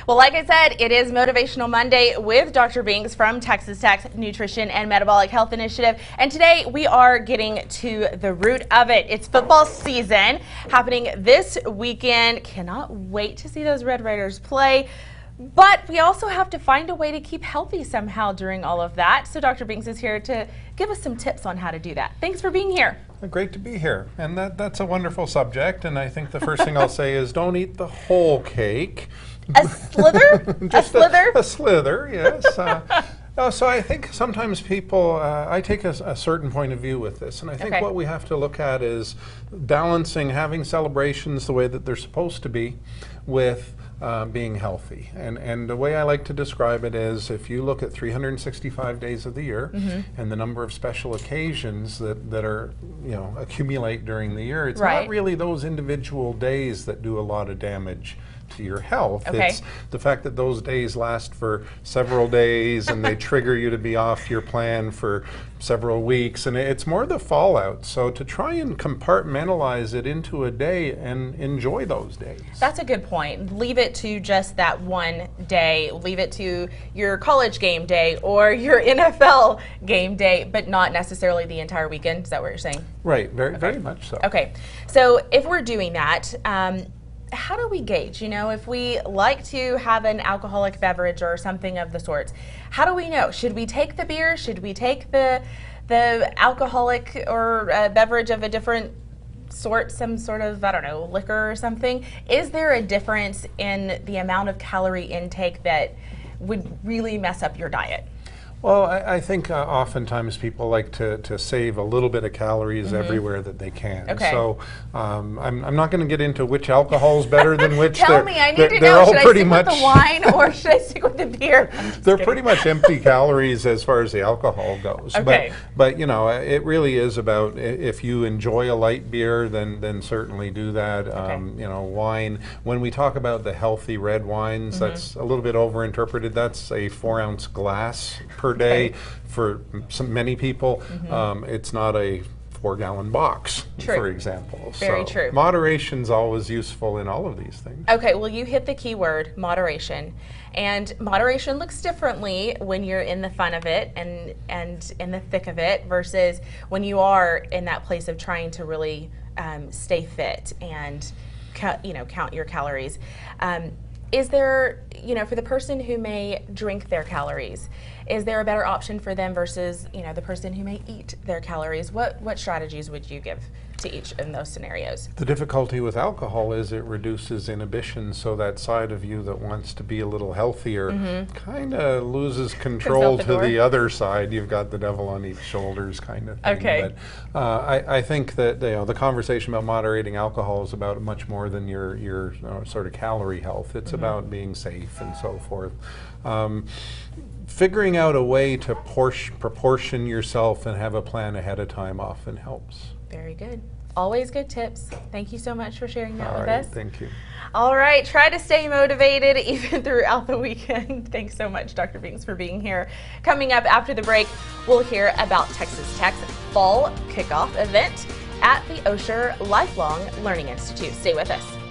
Well, like I said, it is Motivational Monday with Dr. Binks from Texas Tech's Nutrition and Metabolic Health Initiative. And today we are getting to the root of it. It's football season happening this weekend. Cannot wait to see those Red Raiders play. But we also have to find a way to keep healthy somehow during all of that. So Dr. Binks is here to give us some tips on how to do that. Thanks for being here. Great to be here. And that's a wonderful subject. And I think the first thing I'll say is don't eat the whole cake. A slither? Just a slither? A slither, yes. So I think sometimes people, I take a certain point of view with this, and I think what we have to look at is balancing having celebrations the way that they're supposed to be with being healthy. And the way I like to describe it is if you look at 365 days of the year and the number of special occasions that are, accumulate during the year, it's not really those individual days that do a lot of damage to your health. It's the fact that those days last for several days and they trigger you to be off your plan for several weeks, and it's more the fallout. So to try and compartmentalize it into a day and enjoy those days. That's a good point. Leave it to just that one day. Leave it to your college game day or your NFL game day, but not necessarily the entire weekend. Is that what you're saying? Right, very much so. Okay, so if we're doing that, how do we gauge, if we like to have an alcoholic beverage or something of the sorts, how do we know? Should we take the beer? Should we take the alcoholic or beverage of a different sort, some sort of, liquor or something? Is there a difference in the amount of calorie intake that would really mess up your diet? Well, I think oftentimes people like to save a little bit of calories everywhere that they can. Okay. So I'm not going to get into which alcohol is better than which. Tell me, I need to know. Should I stick with the wine or should I stick with the beer? They're pretty much empty calories as far as the alcohol goes. Okay. But it really is about if you enjoy a light beer, then certainly do that. Wine. When we talk about the healthy red wines, that's a little bit overinterpreted. That's a 4-ounce glass per day for many people. It's not a 4-gallon box, for example. Very true. Moderation's always useful in all of these things. Okay, well, you hit the key word, moderation. And moderation looks differently when you're in the fun of it and in the thick of it versus when you are in that place of trying to really stay fit and count your calories. Is there, for the person who may drink their calories, is there a better option for them versus, the person who may eat their calories? What strategies would you give to each in those scenarios? The difficulty with alcohol is it reduces inhibition, so that side of you that wants to be a little healthier kind of loses control to the other side. You've got the devil on each shoulders kind of thing. Okay. But I think that the conversation about moderating alcohol is about much more than your sort of calorie health. It's about being safe and so forth. Figuring out a way to proportion yourself and have a plan ahead of time often helps. Very good. Always good tips. Thank you so much for sharing that with us. Thank you. All right, try to stay motivated even throughout the weekend. Thanks so much, Dr. Binks, for being here. Coming up after the break, we'll hear about Texas Tech's fall kickoff event at the Osher Lifelong Learning Institute. Stay with us.